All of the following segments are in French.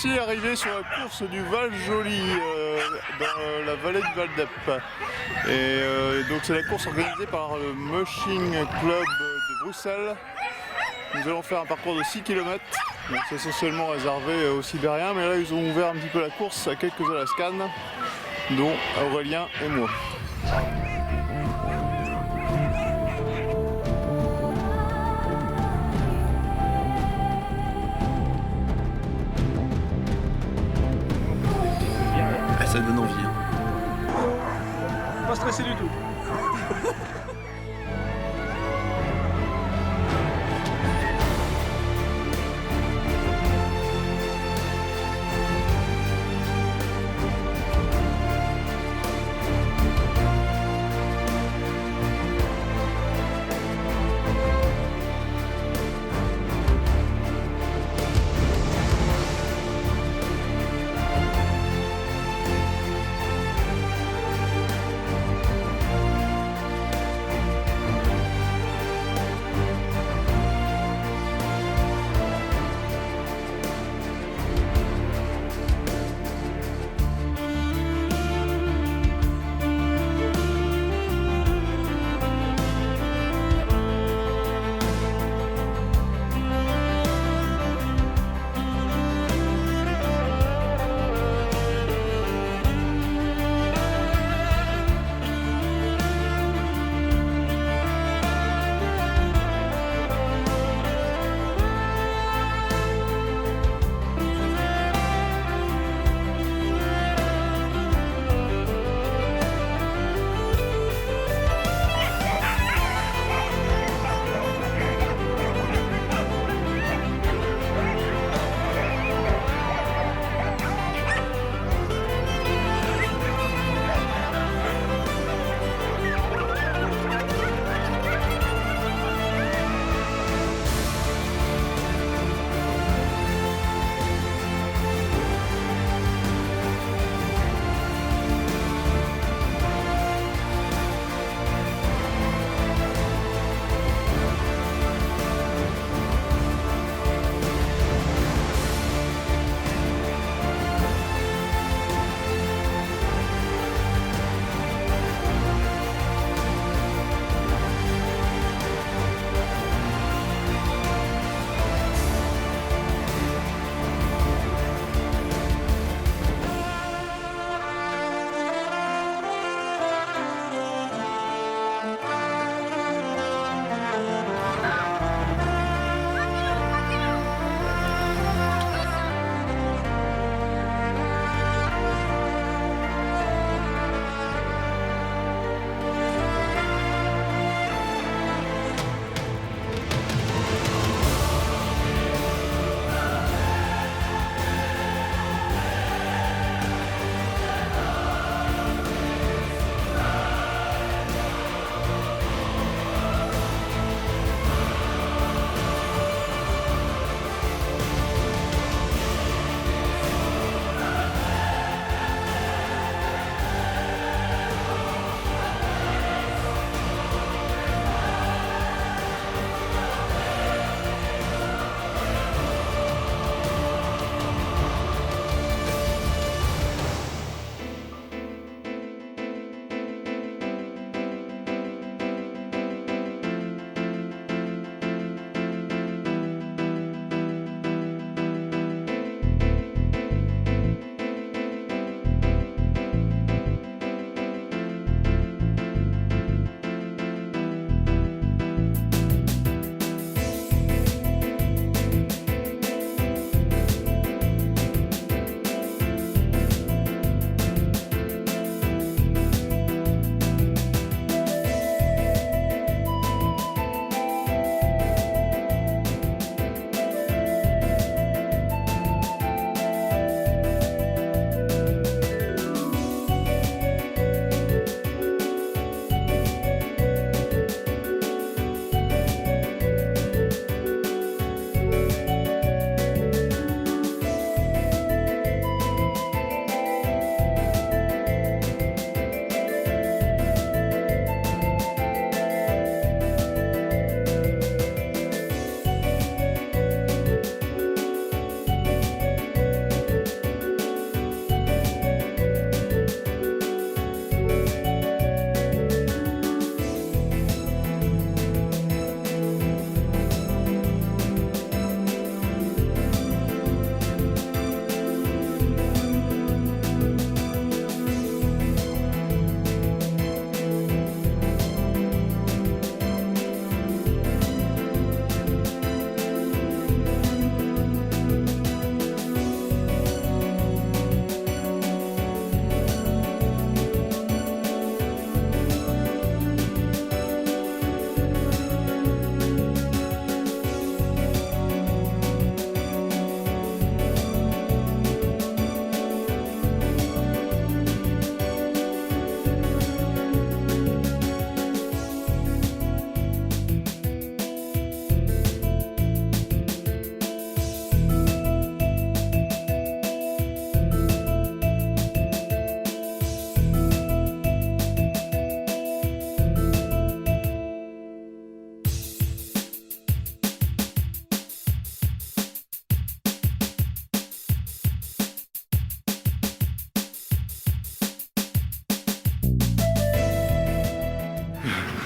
Voici arrivé sur la course du Val Joli, dans la vallée du Val d'Ep. Et donc c'est la course organisée par le Mushing Club de Bruxelles. Nous allons faire un parcours de 6 km. C'est essentiellement réservé aux Sibériens, mais là ils ont ouvert un petit peu la course à quelques Alaskanes, dont Aurélien et moi. Ça donne envie. Hein. Pas stressé du tout.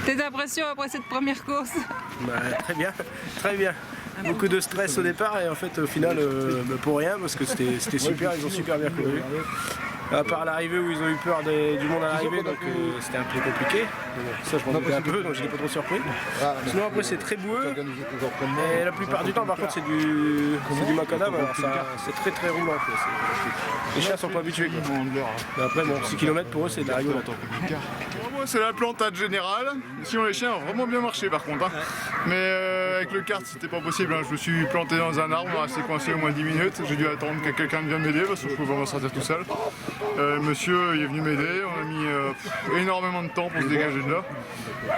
Tes impressions après cette première course? Très bien, très bien. Beaucoup de stress au départ et en fait au final pour rien parce que c'était super, ils ont super bien couru. À part l'arrivée où ils ont eu peur du monde à l'arrivée, donc c'était un peu compliqué. Ça je m'en doutais un peu, donc j'étais pas trop surpris. Sinon après c'est très boueux et la plupart du temps par contre c'est du macadam, alors c'est très roulant. Les chiens sont pas habitués. Mais après bon, 6 km pour eux c'est de la rigolade. Moi c'est la plantade générale, sinon les chiens ont vraiment bien marché par contre. Hein. Mais avec le kart c'était pas possible, hein. Je me suis planté dans un arbre, assez coincé au moins 10 minutes. J'ai dû attendre que quelqu'un vienne m'aider parce que je pouvais pas m'en sortir tout seul. Monsieur il est venu m'aider, on a mis énormément de temps pour se dégager de là.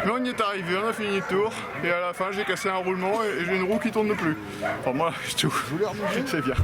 Mais on y est arrivé, on a fini le tour et à la fin j'ai cassé un roulement et j'ai une roue qui tourne plus. Enfin moi je tout, c'est bien.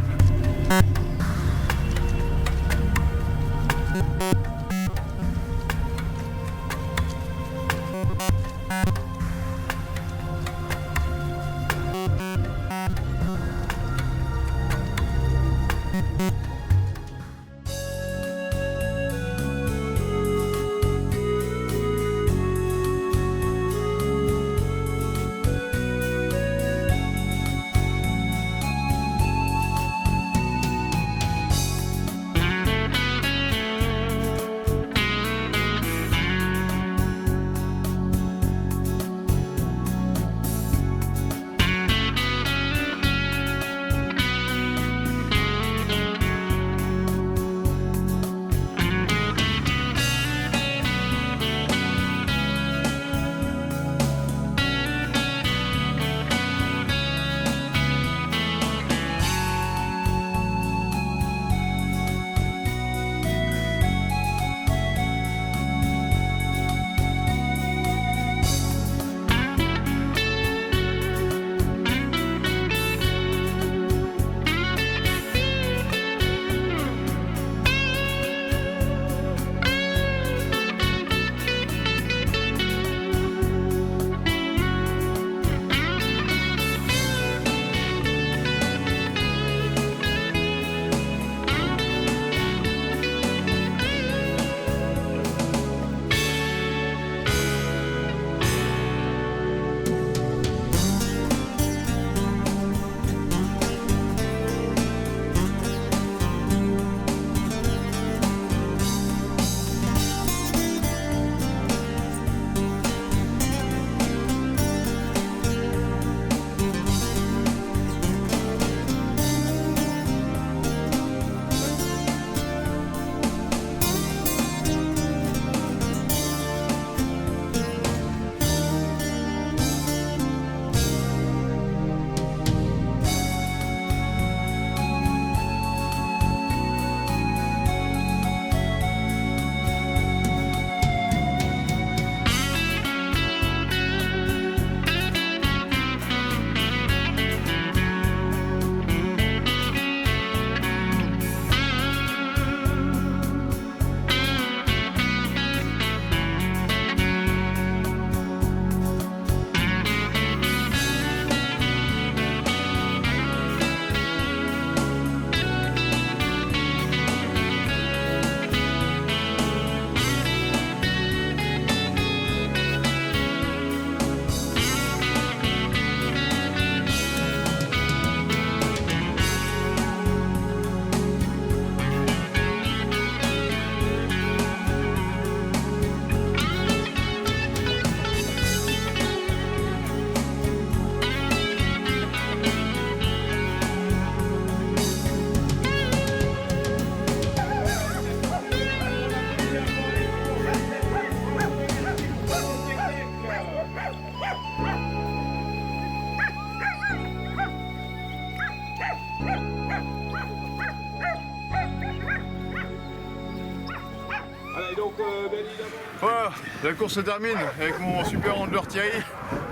Voilà, la course se termine avec mon super handler Thierry.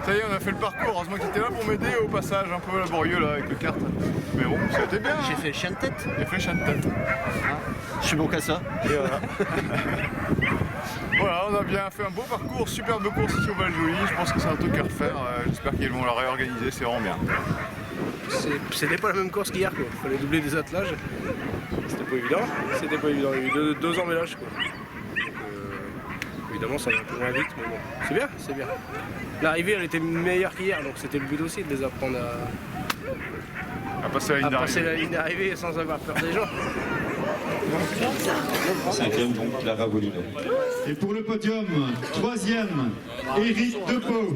Ça y est, on a fait le parcours. Heureusement qu'il était là pour m'aider au passage un peu laborieux là avec le kart. Mais bon, c'était bien. J'ai fait le chien de tête. J'ai fait le chien de tête. Je suis bon qu'à ça. Et voilà. Voilà, on a bien fait un beau parcours, superbe course ici au Val-Joli. Je pense que c'est un truc à refaire. J'espère qu'ils vont la réorganiser, c'est vraiment bien. C'était pas la même course qu'hier quoi. Fallait doubler des attelages. C'était pas évident. C'était pas évident. Il y a eu deux emmêlages quoi. évidemment ça va un peu moins vite, mais bon, c'est bien, c'est bien. L'arrivée elle était meilleure qu'hier, donc c'était le but aussi de les apprendre À passer à passer la ligne d'arrivée sans avoir peur des gens. Cinquième, donc Clara Bolino. Et pour le podium, troisième, Éric Depeau.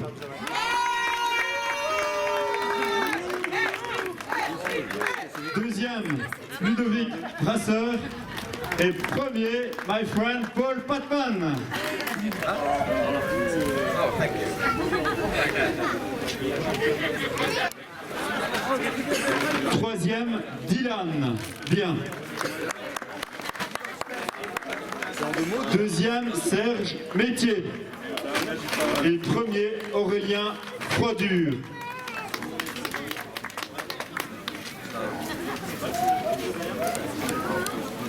Deuxième, Ludovic Brasseur. Et premier, my friend Paul Patman. Troisième, Dylan. Bien. Deuxième, Serge Métier. Et premier, Aurélien Froidure.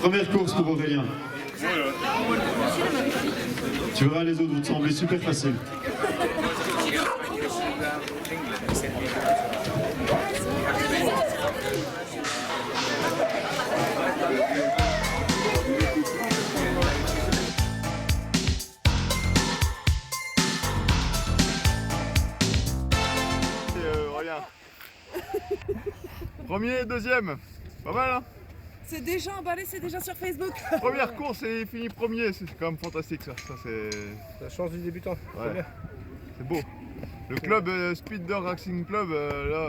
Première course pour Aurélien. Tu verras les autres, vous te semblez super facile. Premier et deuxième, pas mal hein. C'est déjà emballé, c'est déjà sur Facebook. Première course et fini premier, c'est quand même fantastique ça, c'est La chance du débutant, Ouais. c'est bien. c'est beau. Le club Speed Dog Racing Club, là,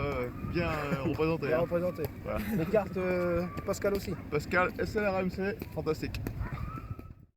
bien représenté. Bien Hein. représenté. Voilà. Les cartes Pascal aussi. Pascal, SLRMC, fantastique.